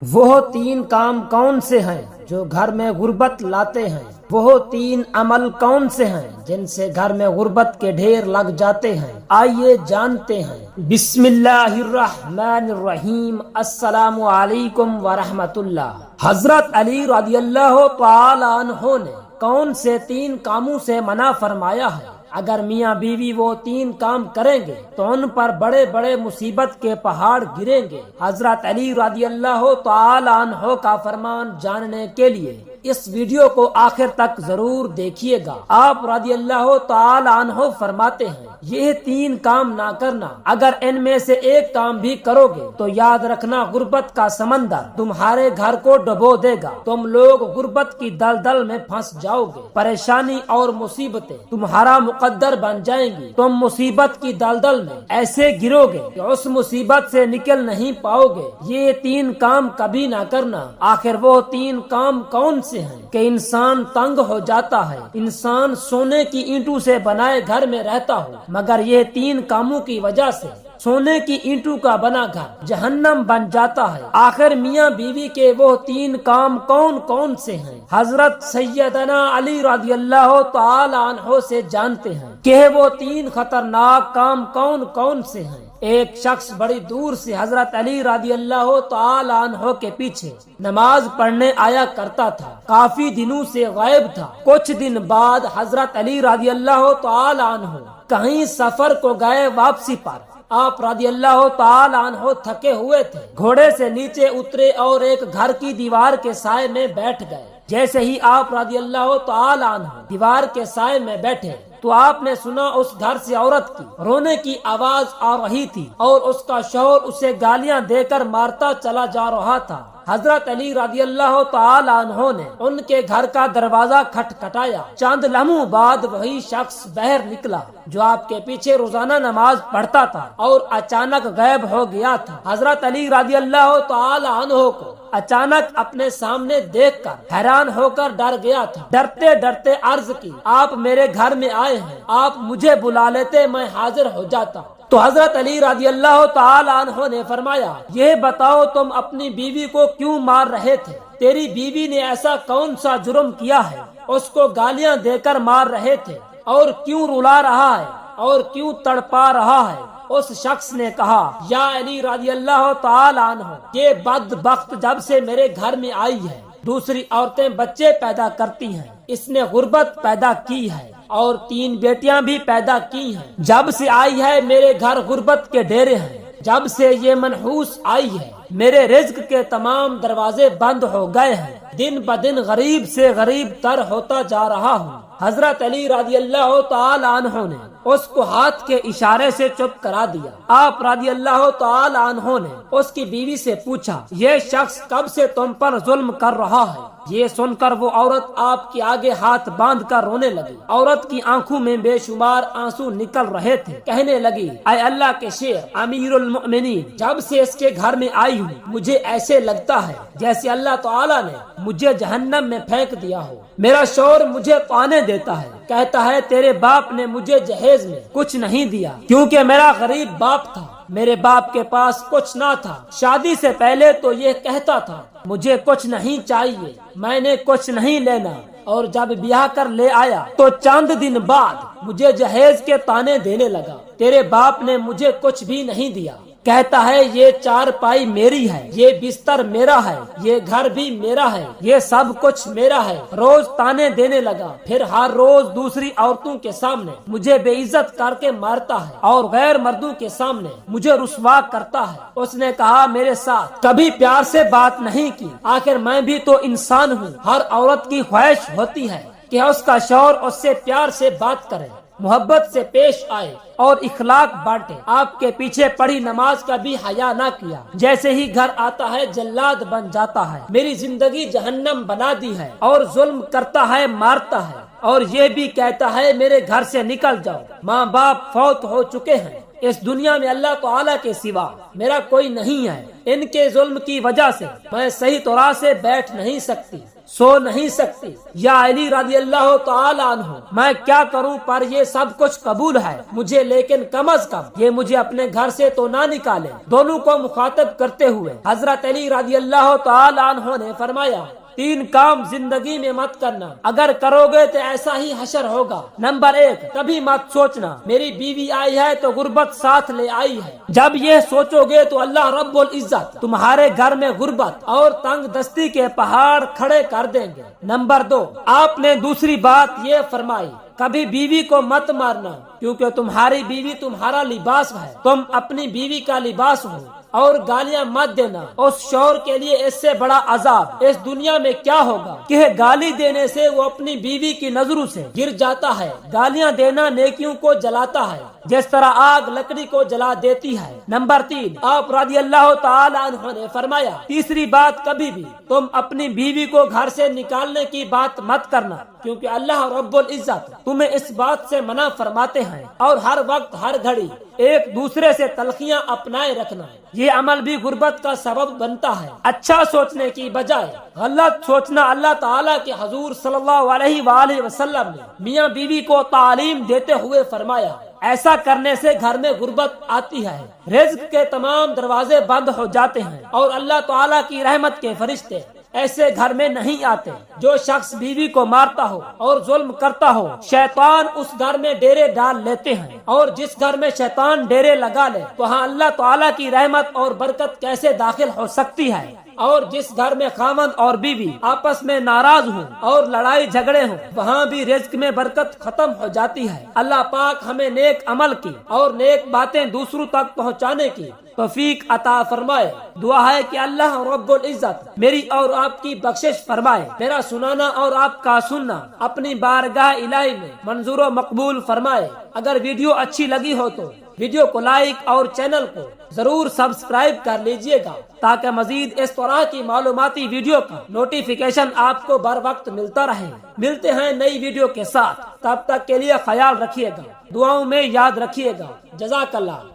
وہ تین کام کون سے ہیں جو گھر میں غربت لاتے ہیں؟ وہ تین عمل کون سے ہیں جن سے گھر میں غربت کے ڈھیر لگ جاتے ہیں؟ آئیے جانتے ہیں۔ بسم اللہ الرحمن الرحیم۔ السلام علیکم ورحمۃ اللہ۔ حضرت علی رضی اللہ تعالی عنہ نے کون سے تین کاموں سے منع فرمایا ہے؟ اگر میاں بیوی وہ تین کام کریں گے تو ان پر بڑے بڑے مصیبت کے پہاڑ گریں گے۔ حضرت علی رضی اللہ تعالی عنہ کا فرمان جاننے کے لیے اس ویڈیو کو آخر تک ضرور دیکھیے گا۔ آپ رضی اللہ تعالی عنہ فرماتے ہیں، یہ تین کام نہ کرنا، اگر ان میں سے ایک کام بھی کرو گے تو یاد رکھنا غربت کا سمندر تمہارے گھر کو ڈبو دے گا۔ تم لوگ غربت کی دلدل میں پھنس جاؤ گے، پریشانی اور مصیبتیں تمہارا مقدر بن جائیں گی۔ تم مصیبت کی دلدل میں ایسے گرو گے کہ اس مصیبت سے نکل نہیں پاؤ گے۔ یہ تین کام کبھی نہ کرنا۔ آخر وہ تین کام کون سے ہیں کہ انسان تنگ ہو جاتا ہے، انسان سونے کی اینٹوں سے بنائے گھر میں رہتا ہو، مگر یہ تین کاموں کی وجہ سے سونے کی اینٹوں کا بنا گھر جہنم بن جاتا ہے۔ آخر میاں بیوی کے وہ تین کام کون کون سے ہیں؟ حضرت سیدنا علی رضی اللہ تعالی عنہ سے جانتے ہیں کہ وہ تین خطرناک کام کون کون سے ہیں۔ ایک شخص بڑی دور سے حضرت علی رضی اللہ تعالی عنہ کے پیچھے نماز پڑھنے آیا کرتا تھا، کافی دنوں سے غائب تھا۔ کچھ دن بعد حضرت علی رضی اللہ تعالی عنہ کہیں سفر کو گئے، واپسی پر آپ رضی اللہ تعالی عنہ تھکے ہوئے تھے، گھوڑے سے نیچے اترے اور ایک گھر کی دیوار کے سائے میں بیٹھ گئے۔ جیسے ہی آپ رضی اللہ تعالی عنہ دیوار کے سائے میں بیٹھے تو آپ نے سنا اس گھر سے عورت کی رونے کی آواز آ رہی تھی اور اس کا شوہر اسے گالیاں دے کر مارتا چلا جا رہا تھا۔ حضرت علی رضی اللہ تعالی عنہ نے ان کے گھر کا دروازہ کھٹکھٹایا۔ چند لمحوں بعد وہی شخص باہر نکلا جو آپ کے پیچھے روزانہ نماز پڑھتا تھا اور اچانک غائب ہو گیا تھا۔ حضرت علی رضی اللہ تعالی عنہ کو اچانک اپنے سامنے دیکھ کر حیران ہو کر ڈر گیا تھا۔ ڈرتے ڈرتے عرض کی، آپ میرے گھر میں آئے ہیں، آپ مجھے بلا لیتے، میں حاضر ہو جاتا۔ تو حضرت علی رضی اللہ تعالی عنہ نے فرمایا، یہ بتاؤ تم اپنی بیوی کو کیوں مار رہے تھے؟ تیری بیوی نے ایسا کون سا جرم کیا ہے اس کو گالیاں دے کر مار رہے تھے، اور کیوں رلا رہا ہے اور کیوں تڑپا رہا ہے؟ اس شخص نے کہا، یا علی رضی اللہ تعالی عنہ، یہ بدبخت جب سے میرے گھر میں آئی ہے دوسری عورتیں بچے پیدا کرتی ہیں، اس نے غربت پیدا کی ہے اور 3 بیٹیاں بھی پیدا کی ہیں۔ جب سے آئی ہے میرے گھر غربت کے ڈیرے ہیں، جب سے یہ منحوس آئی ہے میرے رزق کے تمام دروازے بند ہو گئے ہیں، دن بدن غریب سے غریب تر ہوتا جا رہا ہوں۔ حضرت علی رضی اللہ تعالی عنہ نے اس کو ہاتھ کے اشارے سے چپ کرا دیا۔ آپ رضی اللہ تعالی عنہ نے اس کی بیوی سے پوچھا، یہ شخص کب سے تم پر ظلم کر رہا ہے؟ یہ سن کر وہ عورت آپ کے آگے ہاتھ باندھ کر رونے لگی۔ عورت کی آنکھوں میں بے شمار آنسو نکل رہے تھے، کہنے لگی، اے اللہ کے شیر امیر المؤمنین، جب سے اس کے گھر میں آئی ہوں مجھے ایسے لگتا ہے جیسے اللہ تعالیٰ نے مجھے جہنم میں پھینک دیا ہو۔ میرا شوہر مجھے طعنے دیتا ہے، کہتا ہے تیرے باپ نے مجھے جہیز میں کچھ نہیں دیا کیونکہ میرا غریب باپ تھا، میرے باپ کے پاس کچھ نہ تھا۔ شادی سے پہلے تو یہ کہتا تھا مجھے کچھ نہیں چاہیے، میں نے کچھ نہیں لینا، اور جب بیاہ کر لے آیا تو چند دن بعد مجھے جہیز کے طعنے دینے لگا۔ تیرے باپ نے مجھے کچھ بھی نہیں دیا، کہتا ہے یہ چارپائی میری ہے، یہ بستر میرا ہے، یہ گھر بھی میرا ہے، یہ سب کچھ میرا ہے۔ روز طعنے دینے لگا، پھر ہر روز دوسری عورتوں کے سامنے مجھے بے عزت کر کے مارتا ہے اور غیر مردوں کے سامنے مجھے رسوا کرتا ہے۔ اس نے کہا میرے ساتھ کبھی پیار سے بات نہیں کی، آخر میں بھی تو انسان ہوں۔ ہر عورت کی خواہش ہوتی ہے کہ اس کا شوہر اس سے پیار سے بات کرے، محبت سے پیش آئے اور اخلاق بانٹے۔ آپ کے پیچھے پڑھی نماز کا بھی حیا نہ کیا، جیسے ہی گھر آتا ہے جلاد بن جاتا ہے، میری زندگی جہنم بنا دی ہے اور ظلم کرتا ہے، مارتا ہے، اور یہ بھی کہتا ہے میرے گھر سے نکل جاؤ، ماں باپ فوت ہو چکے ہیں، اس دنیا میں اللہ تعالیٰ کے سوا میرا کوئی نہیں ہے، ان کے ظلم کی وجہ سے میں صحیح طرح سے بیٹھ نہیں سکتی، سو نہیں سکتی۔ یا علی رضی اللہ تعالی عنہ، میں کیا کروں پر یہ سب کچھ قبول ہے مجھے، لیکن کم از کم یہ مجھے اپنے گھر سے تو نہ نکالے۔ دونوں کو مخاطب کرتے ہوئے حضرت علی رضی اللہ تعالی عنہ نے فرمایا، 3 کام زندگی میں مت کرنا، اگر کرو گے تو ایسا ہی حشر ہوگا۔ نمبر 1، کبھی مت سوچنا میری بیوی آئی ہے تو غربت ساتھ لے آئی ہے۔ جب یہ سوچو گے تو اللہ رب العزت تمہارے گھر میں غربت اور تنگ دستی کے پہاڑ کھڑے کر دیں گے۔ نمبر 2، آپ نے دوسری بات یہ فرمائی، کبھی بیوی کو مت مارنا، کیونکہ تمہاری بیوی تمہارا لباس ہے، تم اپنی بیوی کا لباس ہو۔ اور گالیاں مت دینا، اس شوہر کے لیے اس سے بڑا عذاب اس دنیا میں کیا ہوگا کہ گالی دینے سے وہ اپنی بیوی کی نظروں سے گر جاتا ہے۔ گالیاں دینا نیکیوں کو جلاتا ہے جس طرح آگ لکڑی کو جلا دیتی ہے۔ نمبر 3، آپ رضی اللہ تعالی عنہ نے فرمایا، تیسری بات، کبھی بھی تم اپنی بیوی کو گھر سے نکالنے کی بات مت کرنا، کیونکہ اللہ رب العزت تمہیں اس بات سے منع فرماتے ہیں، اور ہر وقت ہر گھڑی ایک دوسرے سے تلخیاں اپنائے رکھنا ہے۔ یہ عمل بھی غربت کا سبب بنتا ہے۔ اچھا سوچنے کی بجائے غلط سوچنا اللہ تعالیٰ کے حضور صلی اللہ علیہ وآلہ وسلم نے میاں بیوی کو تعلیم دیتے ہوئے فرمایا، ایسا کرنے سے گھر میں غربت آتی ہے، رزق کے تمام دروازے بند ہو جاتے ہیں، اور اللہ تعالیٰ کی رحمت کے فرشتے ایسے گھر میں نہیں آتے۔ جو شخص بیوی کو مارتا ہو اور ظلم کرتا ہو، شیطان اس گھر میں ڈیرے ڈال لیتے ہیں، اور جس گھر میں شیطان ڈیرے لگا لے وہاں اللہ تعالیٰ کی رحمت اور برکت کیسے داخل ہو سکتی ہے؟ اور جس گھر میں خاوند اور بیوی آپس میں ناراض ہوں اور لڑائی جھگڑے ہوں، وہاں بھی رزق میں برکت ختم ہو جاتی ہے۔ اللہ پاک ہمیں نیک عمل کی اور نیک باتیں دوسروں تک پہنچانے کی توفیق عطا فرمائے۔ دعا ہے کہ اللہ رب العزت میری اور آپ کی بخشش فرمائے، میرا سنانا اور آپ کا سننا اپنی بارگاہ الہی میں منظور و مقبول فرمائے۔ اگر ویڈیو اچھی لگی ہو تو ویڈیو کو لائک اور چینل کو ضرور سبسکرائب کر لیجئے گا، تاکہ مزید اس طرح کی معلوماتی ویڈیو کا نوٹیفیکیشن آپ کو بر وقت ملتا رہے۔ ملتے ہیں نئی ویڈیو کے ساتھ، تب تک کے لیے خیال رکھیے گا، دعاؤں میں یاد رکھیے گا۔ جزاک اللہ۔